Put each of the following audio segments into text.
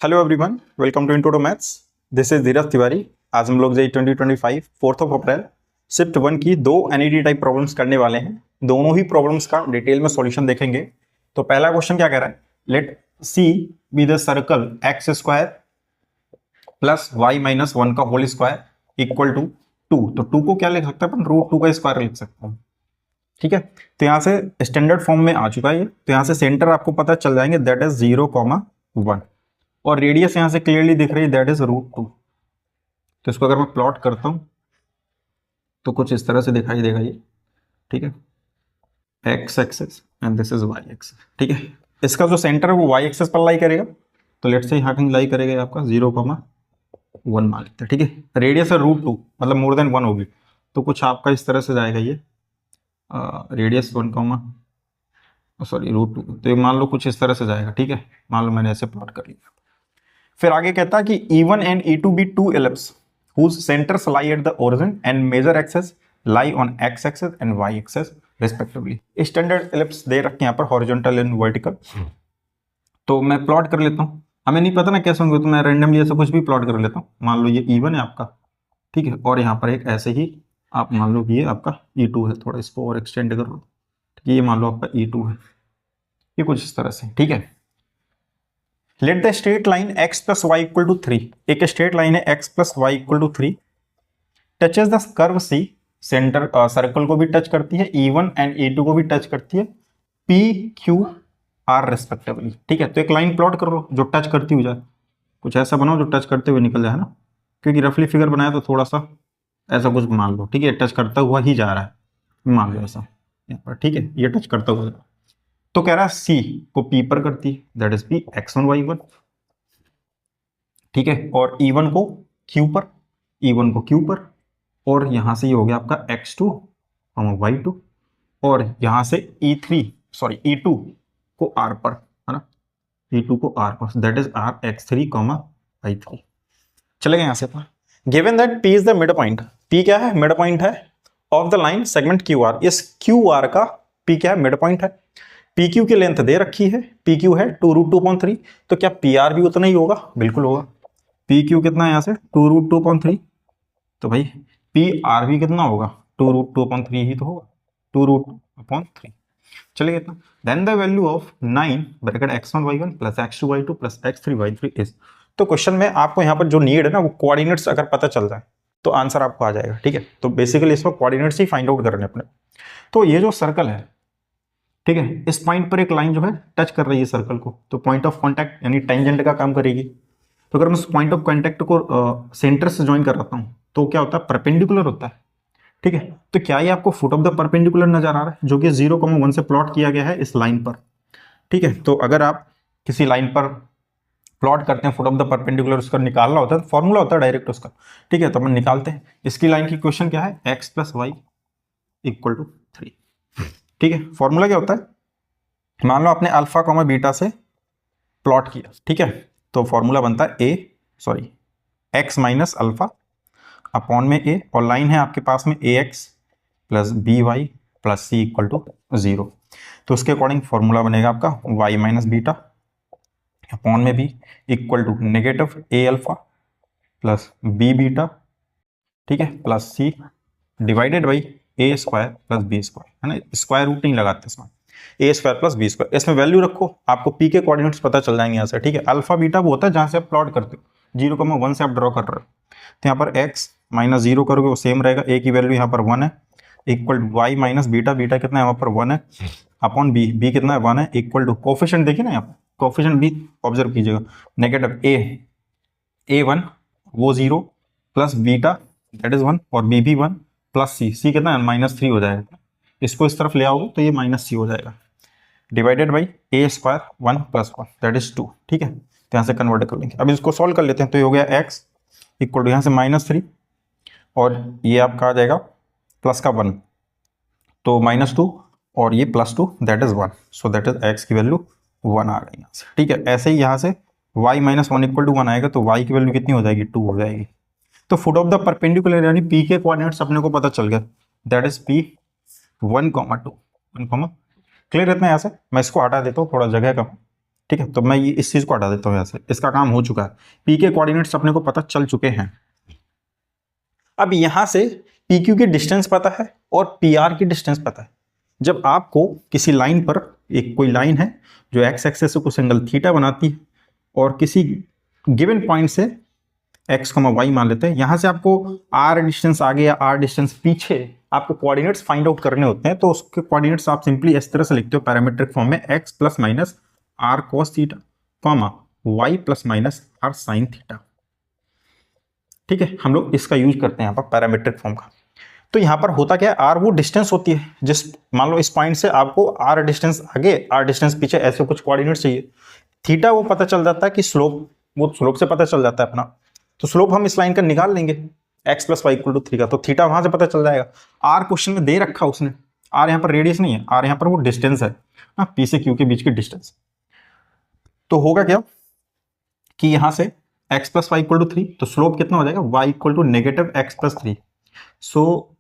Hello everyone, welcome to into maths. This is Dheeraj Tiwari. आज हम लोग जेई 2025 4 अप्रैल शिफ्ट 1 की दो एनईटी टाइप प्रॉब्लम्स करने वाले हैं। दोनों ही प्रॉब्लम्स का डिटेल में सॉल्यूशन देखेंगे। तो पहला क्वेश्चन क्या कह रहा है, let C be the circle x square plus y minus 1 का होल स्क्वायर इक्वल टू 2। तो 2 को क्या लिख सकते हैं अपन, रूट 2 का स्क्वायर लिख सकते हैं। ठीक है, तो यहाँ से स्टैंडर्ड फॉर्म में आ चुका है ये। तो यहाँ से सेंटर आपको पता चल जाएंगे, दैट इज 0,1 और रेडियस यहां से क्लियरली दिख रही है, दैट इज √2। तो इसको अगर मैं प्लॉट करता हूं तो कुछ इस तरह से दिखाई देगा ये। ठीक है, x axis and this is y axis. ठीक है, इसका जो सेंटर है वो वाई एक्सेस पर लाई करेगा। तो लेट से यहाँ कहीं लाई करेगा आपका 0,1 मान लेते हैं। ठीक है, रेडियस है √2 मतलब मोर देन 1 होगी। तो कुछ आपका इस तरह से जाएगा ये रेडियस 1, सॉरी √2। तो ये मान लो कुछ इस तरह से जाएगा। ठीक है, मान लो मैंने ऐसे प्लॉट कर लिया। फिर आगे कहता है कि E1 and E2 be two ellipses whose centers lie at the origin and major axis lie on x axis and y axis respectively। Standard ellipse दे रखे हैं यहाँ पर, हॉरिजॉन्टल एंड वर्टिकल। तो मैं प्लॉट कर लेता हूँ, हमें नहीं पता ना कैसे होंगे, तो मैं रैंडमली ऐसा कुछ भी प्लॉट कर लेता हूँ। मान लो ये E1 है आपका, ठीक है, और यहाँ पर एक ऐसे ही आप मान लो कि ये आपका E2 है। थोड़ा इसको और एक्सटेंड कर लो, ठीक है, ये मान लो आपका E2 है, ये कुछ इस तरह से। ठीक है, let the straight line x plus y equal to 3। एक स्ट्रेट लाइन है x plus y equal to 3 touches the curve C। Centre circle को भी टच करती है, E1 एंड E2 को भी टच करती है, P Q R रेस्पेक्टिवली। ठीक है, तो एक लाइन प्लॉट कर लो जो टच करती हुई जाए। कुछ ऐसा बनाओ जो टच करते हुए निकल जाए ना, क्योंकि रफली फिगर बनाया तो थोड़ा सा ऐसा कुछ मान लो। ठीक है, टच करता हुआ ही जा रहा है, मान लो ऐसा यहाँ पर। ठीक है, ये टच करता हुआ। तो कह रहा है C को P पर करती है, that is P x1 y1। ठीक है, और E1 को Q पर, E1 को Q पर, और यहां से ये हो गया आपका x2 y2, और यहां से E2 को R पर, है ना, E2 को R पर, that is R x3 y3। चलेगा यहां से अपन। Given that P is the mid point, P क्या है, मिड पॉइंट है of the line segment QR। इस QR का P क्या है, मिड पॉइंट है। PQ की लेंथ दे रखी है, PQ है 2√2.3। तो क्या PR भी उतना ही होगा, बिल्कुल होगा। PQ कितना है यहाँ से 2√2.3, तो भाई PR भी कितना होगा 2√2.3 ही तो होगा, 2√2.3। चलिए इतना। Then the value of 9 bracket x1 y1 plus x2 y2 plus x3 y3 is. तो क्वेश्चन में आपको यहाँ पर जो नीड है ना, वो कोऑर्डिनेट्स अगर पता चल जाए तो आंसर आपको आ जाएगा। ठीक है, तो बेसिकली इसमें कोऑर्डिनेट्स ही फाइंड आउट करने अपने। तो ये जो सर्कल है, ठीक है, इस पॉइंट पर एक लाइन जो है टच कर रही है सर्कल को, तो पॉइंट ऑफ कांटेक्ट यानी टेंजेंट का काम करेगी। तो अगर मैं उस पॉइंट ऑफ कांटेक्ट को सेंटर से ज्वाइन कर रहा हूं तो क्या होता है, परपेंडिकुलर होता है। ठीक है, तो क्या ये आपको फुट ऑफ द परपेंडिकुलर नजर आ रहा है, जो कि 0,1 से प्लॉट किया गया है इस लाइन पर। ठीक है, तो अगर आप किसी लाइन पर प्लॉट करते हैं फुट ऑफ द परपेंडिकुलर, उसका निकालना होता है, फॉर्मूला होता है डायरेक्ट उसका। ठीक है, तो हम निकालते हैं। इसकी लाइन की क्वेश्चन क्या है, x plus y equal to 3। ठीक है, फॉर्मूला क्या होता है, मान लो आपने अल्फा कॉमा बीटा से प्लॉट किया। ठीक है, तो फॉर्मूला बनता है x माइनस अल्फा अपॉन में a, और लाइन है आपके पास में ax plus b y plus c equal to 0। तो उसके अकॉर्डिंग फॉर्मूला बनेगा आपका y माइनस बीटा अपॉन में b equal to negative a alpha plus b beta, ठीक है, plus c divided by a square plus b square, है ना, square root नहीं लगाते इसमें, a square plus b square. इसमें वैल्यू रखो, आपको p के कोऑर्डिनेट्स पता चल जाएंगे यहाँ से। ठीक है, अल्फा बीटा वो होता है जहां से आप प्लॉट करते हो, 0,1 से आप ड्रॉ कर रहे हो। तो यहाँ पर x माइनस 0 करोगे वो सेम रहेगा, a की वैल्यू यहाँ पर 1 है, equal to y minus beta, beta कितना है यहाँ पर 1 है, अपॉन b कितना है 1 है, इक्वल टू कोफिशिएंट देखिए ना यहाँ पर, कोफिशिएंट भी ऑब्जर्व कीजिएगा, नेगेटिव a1 वो 0 प्लस बीटा दैट इज 1 और b भी 1 प्लस c कितना है -3 हो जाएगा। इसको इस तरफ ले आओगे तो ये -c हो जाएगा, divided by a square 1 plus 1 that is 2। ठीक है, तो यहाँ से कन्वर्ट कर लेंगे। अब इसको सॉल्व कर लेते हैं। तो ये हो गया x इक्वल टू यहाँ से -3 और ये आपका आ जाएगा प्लस का 1, तो -2 और ये +2 that is 1। So that is x की वैल्यू 1 आ गई यहाँ से। ठीक है, ऐसे ही यहाँ से y माइनस 1 इक्वल टू 1 आएगा, तो y की वैल्यू कितनी हो जाएगी, 2 हो जाएगी। तो फुट ऑफ द परपेंडिकुलर यानी p के कोऑर्डिनेट्स अपने को पता चल गया, दैट इज p 1,2 क्लियर इतना। यहाँ से मैं इसको हटा देता हूँ, थोड़ा जगह कम, ठीक है, तो मैं ये इस चीज को हटा देता हूं यहाँ से, इसका काम हो चुका है। पी के कोऑर्डिनेट्स अपने को पता चल चुके हैं। अब यहां से पी क्यू की डिस्टेंस पता है और पी आर की डिस्टेंस पता है। जब आपको किसी लाइन पर, एक कोई लाइन है जो एक्स एक्सेस से कुछ एंगल थीटा बनाती है और किसी गिवन पॉइंट से एक्स कॉमा वाई मान लेते हैं, यहां से आपको आर डिस्टेंस आगे या आर डिस्टेंस पीछे आपको कोऑर्डिनेट्स फाइंड आउट करने होते हैं, तो उसके कोऑर्डिनेट्स आप सिंपली इस तरह से लिखते हो पैरामीट्रिक फॉर्म में, x plus minus r cos theta comma y plus minus r sine theta. ठीक है, हम लोग इसका यूज करते हैं यहाँ पर पैरामीट्रिक फॉर्म का। तो यहाँ पर होता क्या है, आर वो डिस्टेंस होती है जिस, मान लो इस पॉइंट से आपको आर डिस्टेंस आगे आर डिस्टेंस पीछे ऐसे कुछ कोऑर्डिनेट्स चाहिए। थीटा वो पता चल जाता है कि स्लोप, वो स्लोप से पता चल जाता है अपना, तो स्लोप हम इस लाइन का निकाल लेंगे x plus y equal to 3 का, तो थीटा वहां से पता चल जाएगा। आर क्वेश्चन में दे रखा उसने, आर यहाँ पर रेडियस नहीं है, आर यहाँ पर वो डिस्टेंस है, पी से क्यू के बीच की डिस्टेंस। तो होगा क्या कि यहां से x plus y equal to 3, तो स्लोप कितना हो जाएगा, y equal to negative x plus 3। So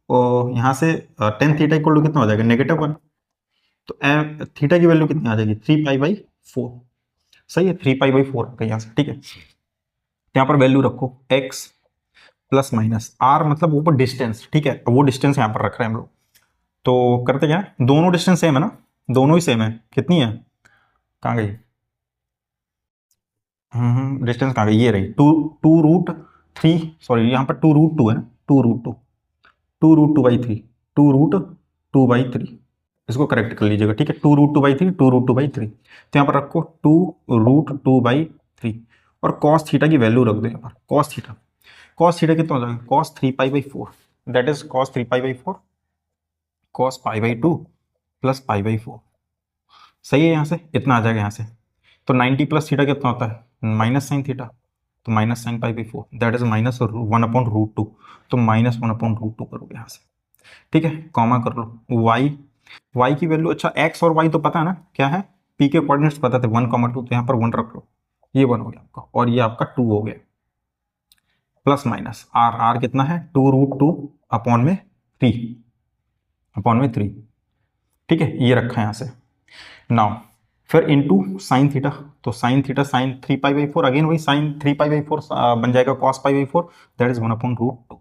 यहां से टेन थीटा इक्वल टू कितना हो जाएगा, -1। तो थीटा की वैल्यू कितनी आ जाएगी, 3π/4। सही है, 3π/4 यहाँ से। ठीक है, यहाँ पर वैल्यू रखो x प्लस माइनस आर, मतलब ऊपर डिस्टेंस। ठीक है, वो डिस्टेंस यहाँ पर रख रहे हैं हम लोग। तो करते क्या है, दोनों डिस्टेंस सेम है ना, दोनों ही सेम है। कितनी है, कहाँ गई, डिस्टेंस कहाँ गई, ये रही, 2√3, सॉरी यहाँ पर 2√2 है ना, 2√2, 2√2/3, 2√2/3, इसको करेक्ट कर लीजिएगा। ठीक है, 2√2/3, 2√2/3, तो यहाँ पर रखो 2√2/3 और कॉस थीटा की वैल्यू रख दो यहाँ पर, कॉस थीटा। कॉस थीटा कितना हो जाएगा, cos 3π/4, that is cos 3π/4 cos π/2 plus π/4। सही है, यहाँ से इतना आ जाएगा यहाँ से। तो 90 प्लस थीटा कितना होता है, माइनस साइन थीटा, तो माइनस साइन π/4 दैट इज -1/√2, तो -1/√2 करोगे यहाँ से। ठीक है, कॉमा कर लो, y की वैल्यू, अच्छा x और y तो पता है ना क्या है, p के कोऑर्डिनेट्स पता थे 1,2, तो यहाँ पर 1 रख लो, ये 1 हो गया आपका, और ये आपका 2 हो गया, प्लस माइनस r कितना है, 2√2/3। ठीक है, ये रखा है यहाँ से। नाउ फिर इनटू साइन थीटा, तो साइन थीटा साइन 3π/4, अगेन वही साइन 3π/4 बन जाएगा कॉस π/4, दैट इज 1/√2।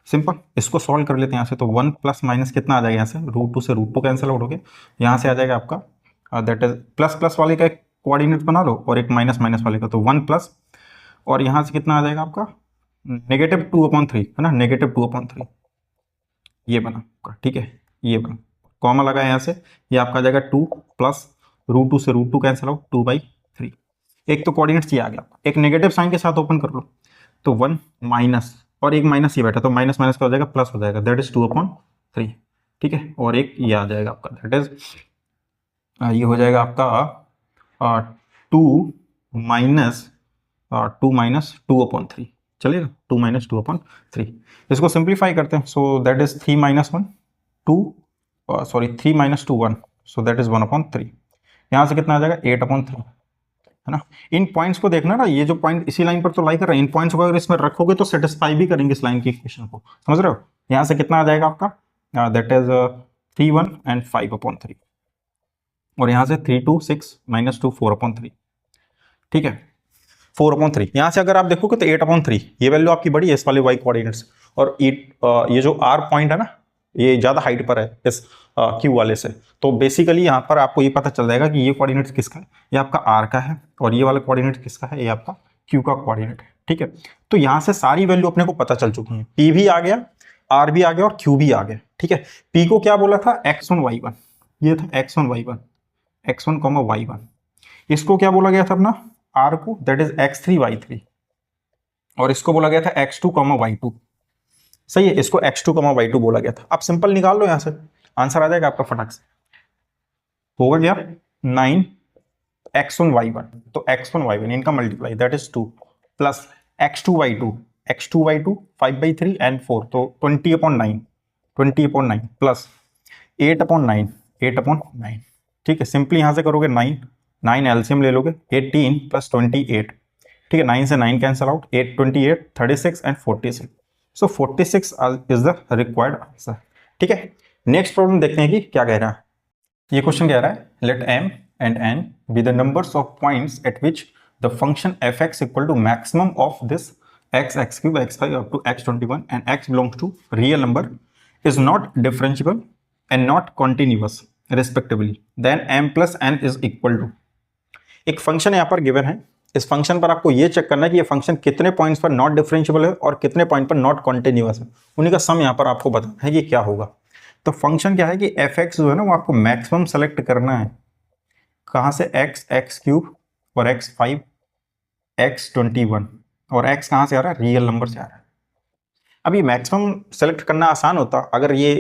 सिंपल, इसको सॉल्व कर लेते हैं यहाँ से। तो 1 प्लस माइनस कितना आ जाएगा यहाँ से, √2 से √2 कैंसिल आउट हो गया, यहाँ से आ जाएगा आपका दैट इज प्लस प्लस वाले का एक कोऑर्डिनेट बना लो और एक माइनस माइनस वाले का, तो 1 प्लस, और यहाँ से कितना आ जाएगा आपका -2/3 है ना, -2/3 ये बना आपका। ठीक है, ये बना, कॉमा लगा यहाँ से, ये आपका आ जाएगा 2 प्लस √2 से √2 कैंसिल आउट 2/3। एक तो कोऑर्डिनेट्स ये आ गया, एक नेगेटिव साइन के साथ ओपन कर लो, तो 1 माइनस और एक माइनस ये बैठा, तो माइनस माइनस का हो जाएगा प्लस हो जाएगा, दैट इज 2/3। ठीक है, और एक ये आ जाएगा आपका, दैट इज ये हो जाएगा आपका 2 माइनस 2/3, चलेगा, 2 - 2/3। इसको सिंप्लीफाई करते हैं, so that is 3 - 1 2, sorry 3 - 2 1, so that is 1/3। यहाँ से कितना आ जाएगा 8/3, है ना। इन पॉइंट्स को देखना ना, ये जो पॉइंट इसी लाइन पर तो लाई कर रहे हैं, इन पॉइंट्स को अगर इसमें रखोगे तो सेटिस्फाई भी करेंगे इस लाइन की इक्वेशन को, समझ रहे हो। यहाँ से कितना आ जाएगा आपका, दैट इज 3 1 एंड 5/3, और यहाँ से 3 2 6 - 2 4/3। ठीक है, 4/3। यहाँ से अगर आप देखोगे तो 8/3, ये वैल्यू आपकी बड़ी है इस वाले वाई कोऑर्डिनेट्स, और ये जो आर पॉइंट है ना, ये ज्यादा हाइट पर है इस क्यू वाले से, तो बेसिकली यहाँ पर आपको ये पता चल जाएगा कि ये कोऑर्डिनेट किसका है, ये आपका आर का है, और ये वाला कोऑर्डिनेट किसका है, ये आपका क्यू का कोऑर्डिनेट है। ठीक है, तो यहाँ से सारी वैल्यू अपने को पता चल चुकी है, पी भी आ गया, आर भी आ गया और क्यू भी आ गया। ठीक है, पी को क्या बोला था, x1 y1, ये था x1 y1, x1, y1। इसको क्या बोला गया था अपना, आर को, दैट इज x3 y3, और इसको बोला गया था x2, y2। सही है, इसको x2, y2 बोला गया था। अब सिंपल निकाल लो, यहां से आंसर आ जाएगा आपका फटाक से, होगा क्या 9 x1 y1, तो x1 y1 इनका multiply that is 2 plus x2 y2, 5/3 and 4, तो 20/9 प्लस 8/9। ठीक है, सिंपली यहां से करोगे 9 एलसीएम ले लोगे, 18 + 28। ठीक है, 9 से 9 cancel out, 8 28 36 and 46, so 46 is the required answer. ठीक है, नेक्स्ट प्रॉब्लम देखते हैं कि क्या कह रहा है। ये क्वेश्चन कह रहा है, late m and n be the numbers of points at which the function fx equal to maximum of this x cube, x5 up to x21 and x belongs to real number is not differentiable and not continuous respectively, then m plus n is equal to। एक function यहाँ पर given है, इस function पर आपको ये check करना है कि ये फंक्शन कितने पॉइंट्स पर नॉट डिफरेंशिएबल है और कितने पॉइंट पर नॉट कॉन्टिन्यूअस है, उन्हीं का सम यहाँ पर आपको बताना है कि क्या होगा। तो फंक्शन क्या है कि एफ एक्स जो है ना वो आपको मैक्सिमम सेलेक्ट करना है, कहाँ से, एक्स क्यूब और x5 x21 और x कहाँ से आ रहा है, रियल नंबर से आ रहा है। अब ये मैक्सिमम सेलेक्ट करना आसान होता अगर ये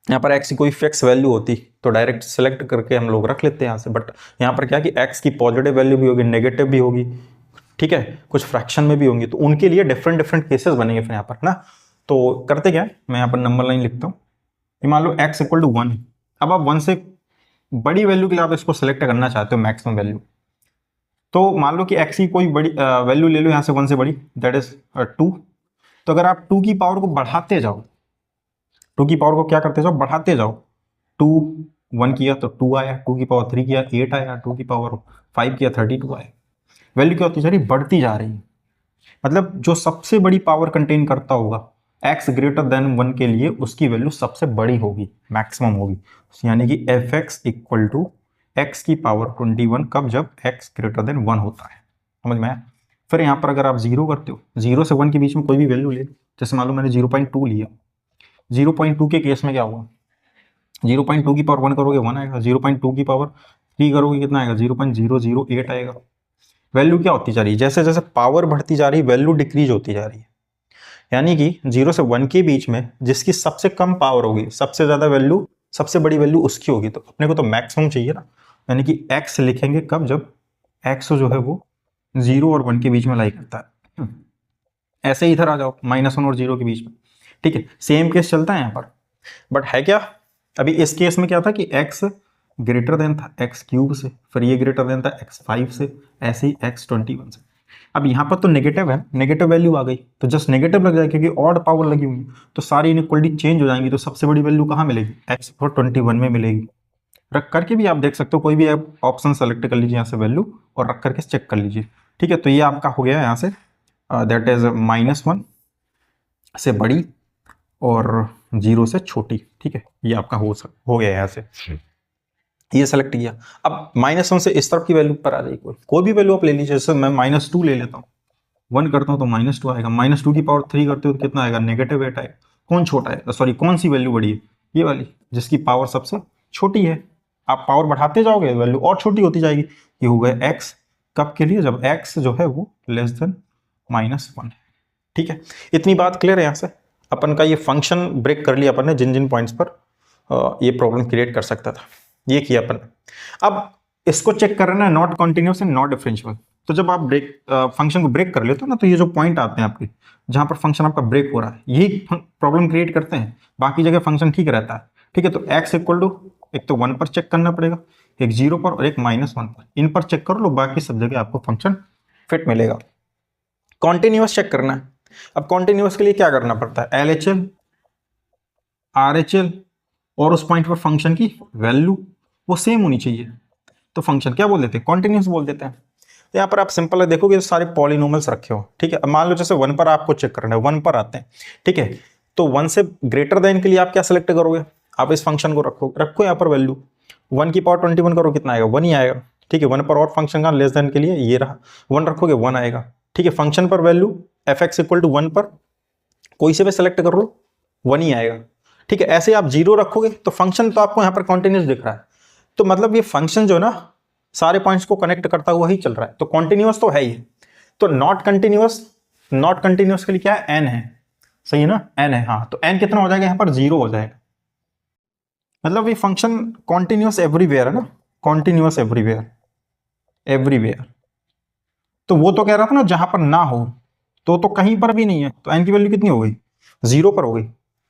यहाँ पर x की कोई फिक्स वैल्यू होती तो डायरेक्ट सेलेक्ट करके हम लोग रख लेते हैं यहाँ से, बट यहाँ पर क्या कि x की पॉजिटिव वैल्यू भी होगी, नेगेटिव भी होगी, ठीक है, कुछ फ्रैक्शन में भी होंगी, तो उनके लिए डिफरेंट डिफरेंट केसेस बनेंगे फिर यहाँ पर ना। तो करते क्या है, मैं यहाँ पर नंबर लाइन लिखता हूँ, मान लो x इक्वल टू 1, अब आप 1 से बड़ी वैल्यू के लिए आप इसको सेलेक्ट करना चाहते हो मैक्सिमम वैल्यू, तो मान लो कि x की कोई बड़ी वैल्यू ले लो यहाँ से 1 से बड़ी, दैट इज 2। तो अगर आप 2 की पावर को बढ़ाते जाओ, 2 की पावर को क्या करते जाओ, बढ़ाते जाओ, 2 1 किया तो 2 आया, 2 की पावर 3 किया 8 आया, 2 की पावर 5 किया 32 आया, वैल्यू क्या होती जा रही, बढ़ती जा रही है। मतलब जो सबसे बड़ी पावर कंटेन करता होगा x ग्रेटर देन 1 के लिए उसकी वैल्यू सबसे बड़ी होगी, मैक्सिमम होगी, यानी कि f x equal to x की पावर 21 कब, जब x ग्रेटर देन 1 होता है, समझ में आया। फिर यहाँ पर अगर आप 0 करते हो, 0 से 1 के बीच में कोई भी वैल्यू ले लो, जैसे मान लो मैंने 0.2 लिया, 0.2 के केस में क्या होगा, 0.2 की पावर 1 करोगे 1 आएगा, 0.2 की पावर 3 करोगे कितना आएगा, 0.008 आएगा। वैल्यू क्या होती जा रही है, जैसे जैसे पावर बढ़ती जा रही है वैल्यू डिक्रीज होती जा रही है, यानी कि 0 से 1 के बीच में जिसकी सबसे कम पावर होगी सबसे ज्यादा वैल्यू, सबसे बड़ी वैल्यू उसकी होगी। तो अपने को तो मैक्सिमम चाहिए ना, यानी कि x लिखेंगे कब, जब x जो है वो 0 और 1 के बीच में लाई करता है। ऐसे ही इधर आ जाओ, -1 और 0 के बीच में, ठीक है, सेम केस चलता है यहाँ पर, बट है क्या, अभी इस केस में क्या था कि x ग्रेटर देन था x क्यूब से, फिर ये ग्रेटर देन था x5 से, ऐसे ही x21 से। अब यहाँ पर तो नेगेटिव है, नेगेटिव वैल्यू आ गई तो जस्ट नेगेटिव लग जाएगी क्योंकि ऑड पावर लगी हुई, तो सारी इनइक्वालिटी चेंज हो जाएंगी, तो सबसे बड़ी वैल्यू कहाँ मिलेगी, x21 में मिलेगी। रख करके भी आप देख सकते हो, कोई भी आप ऑप्शन सेलेक्ट कर लीजिए यहाँ से वैल्यू और रख करके चेक कर लीजिए, ठीक है। तो ये आपका हो गया यहाँ से दैट इज -1 से बड़ी और 0 से छोटी, ठीक है, ये आपका हो गया यहाँ से, ये सेलेक्ट किया। अब -1 से इस तरफ की वैल्यू पर आ जाएगी, कोई भी वैल्यू आप ले लीजिए, जैसे मैं -2 ले लेता हूँ, 1 करता हूँ तो -2 आएगा, -2 की पावर 3 करते हो तो कितना आएगा, -8 आएगा। कौन छोटा है, सॉरी कौन सी वैल्यू बड़ी है, ये वाली जिसकी पावर सबसे छोटी है। आप पावर बढ़ाते जाओगे वैल्यू और छोटी होती जाएगी। ये हो गया x कब के लिए, जब x जो है वो लेस देन -1, ठीक है। इतनी बात क्लियर है। यहाँ से अपन का ये फंक्शन ब्रेक कर लिया अपन ने, जिन जिन पॉइंट्स पर ये प्रॉब्लम क्रिएट कर सकता था ये किया अपन। अब इसको चेक करना है not continuous and not differentiable. तो जब आप फंक्शन को ब्रेक कर लेते हो ना, तो ये जो पॉइंट आते हैं आपके जहां पर फंक्शन आपका ब्रेक हो रहा है, यही प्रॉब्लम क्रिएट करते हैं, बाकी जगह फंक्शन ठीक रहता है, ठीक है। तो x इक्वल टू एक तो 1 पर चेक करना पड़ेगा, एक 0 पर और एक -1 पर, इन पर चेक कर लो, बाकी सब जगह आपको फंक्शन फिट मिलेगा। कॉन्टिन्यूस चेक करना है। अब कॉन्टिन्यूस के लिए क्या करना पड़ता है, LHL RHL और उस पॉइंट पर फंक्शन की वैल्यू वो सेम होनी चाहिए, तो फंक्शन क्या बोल देते हैं, कॉन्टिन्यूस बोल देते हैं। तो यहाँ पर आप सिंपल है, देखोगे तो सारे पॉलिनोमल्स रखे हो, ठीक है। अब मान लो जैसे 1 पर आपको चेक करना है, 1 पर आते हैं, ठीक है। तो 1 से ग्रेटर देन के लिए आप क्या सेलेक्ट करोगे, आप इस फंक्शन को रखो यहाँ पर वैल्यू 1 की पावर 21 करो, कितना आएगा, 1 ही आएगा, ठीक है। 1 पर और फंक्शन का लेस देन के लिए ये रहा, 1 रखोगे 1 आएगा, ठीक है। फंक्शन पर वैल्यू f(x) इक्वल टू 1 पर कोई से भी सेलेक्ट कर लो 1 ही आएगा, ठीक है। ऐसे आप 0 रखोगे तो फंक्शन तो आपको यहाँ पर कॉन्टिन्यूस दिख रहा है, तो मतलब ये फंक्शन जो है ना सारे पॉइंट्स को कनेक्ट करता हुआ ही चल रहा है, तो कॉन्टिन्यूस तो है ही। तो नॉट कंटिन्यूस के लिए क्या है, n है, सही है ना, n है, हाँ। तो n कितना हो जाएगा यहाँ पर, 0 हो जाएगा। मतलब ये फंक्शन कॉन्टिन्यूस एवरीवेयर है ना, कॉन्टिन्यूस एवरीवेयर। तो वो तो कह रहा था ना जहां पर ना हो, तो कहीं पर भी नहीं है, तो n की वैल्यू कितनी हो गई, 0 पर हो गई,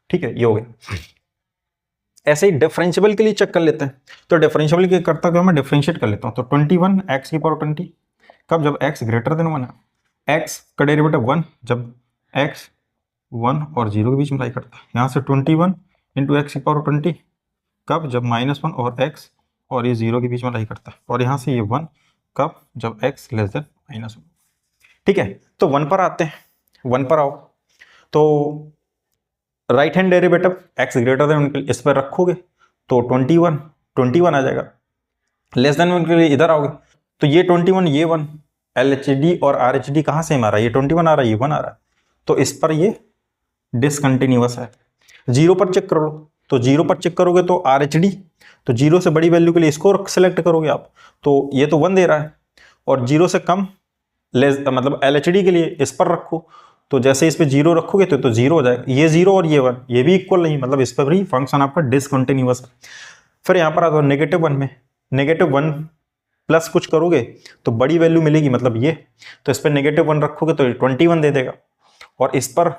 ठीक है, ये हो गया। ऐसे ही डिफरेंशिएबल के लिए चेक कर लेते हैं। तो डिफरेंशिएबल के करता क्या, मैं डिफरेंशिएट कर लेता हूँ। तो 21 x की पावर 20 कब, जब x ग्रेटर देन 1 है, x का डेरिवेटिव 1 जब x 1 और 0 के बीच में लाई करता है। यहाँ से 21 इंटू एक्स की पावर 20 कब, जब -1 और x और ये 0 के बीच में रही करता है, और यहाँ से ये 1 कब, जब x लेस देन -1। ठीक है, तो 1 पर आते हैं, 1 पर आओ तो right hand derivative x greater than इस पर रखोगे तो 21 आ जाएगा। लेस देन 1 के लिए इधर आओगे तो ये 21 ये 1, LHD और RHD कहाँ से आ रहा है, ये 21 आ रहा है, ये 1 आ रहा है, तो इस पर ये डिसकंटिन्यूअस है। 0 पर चेक करो, तो 0 पर चेक करोगे तो RHD, तो 0 से बड़ी वैल्यू के लिए इसको सेलेक्ट करोगे आप, तो ये तो 1 दे रहा है, और 0 से कम मतलब LHD के लिए इस पर रखो, तो जैसे इस पे 0 रखोगे तो 0 हो जाएगा, ये 0 और ये 1 ये भी इक्वल नहीं, मतलब इस पर भी फंक्शन आपका डिसकंटिन्यूअस है। फिर यहाँ पर आता है -1 में, -1 प्लस कुछ करोगे तो बड़ी वैल्यू मिलेगी, मतलब ये, तो इस पर -1 रखोगे तो 21 दे देगा, और इस पर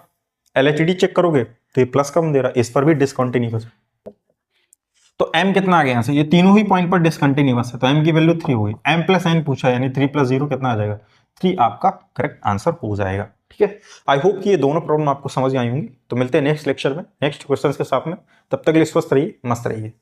LHD चेक करोगे तो ये प्लस कम दे रहा है, इस पर भी डिसकंटिन्यूअस है। तो m कितना आ गया यहाँ से, ये तीनों ही पॉइंट पर डिसकंटिन्यूअस है, तो m की वैल्यू 3 होगी। m प्लस n पूछा है, यानी 3 + 0 कितना आ जाएगा, 3 आपका करेक्ट आंसर हो जाएगा। ठीक है, आई होप कि ये दोनों प्रॉब्लम आपको समझ आई होंगी। तो मिलते हैं नेक्स्ट लेक्चर में नेक्स्ट क्वेश्चंस के साथ में, तब तक के लिए स्वस्थ रहिए, मस्त रहिए।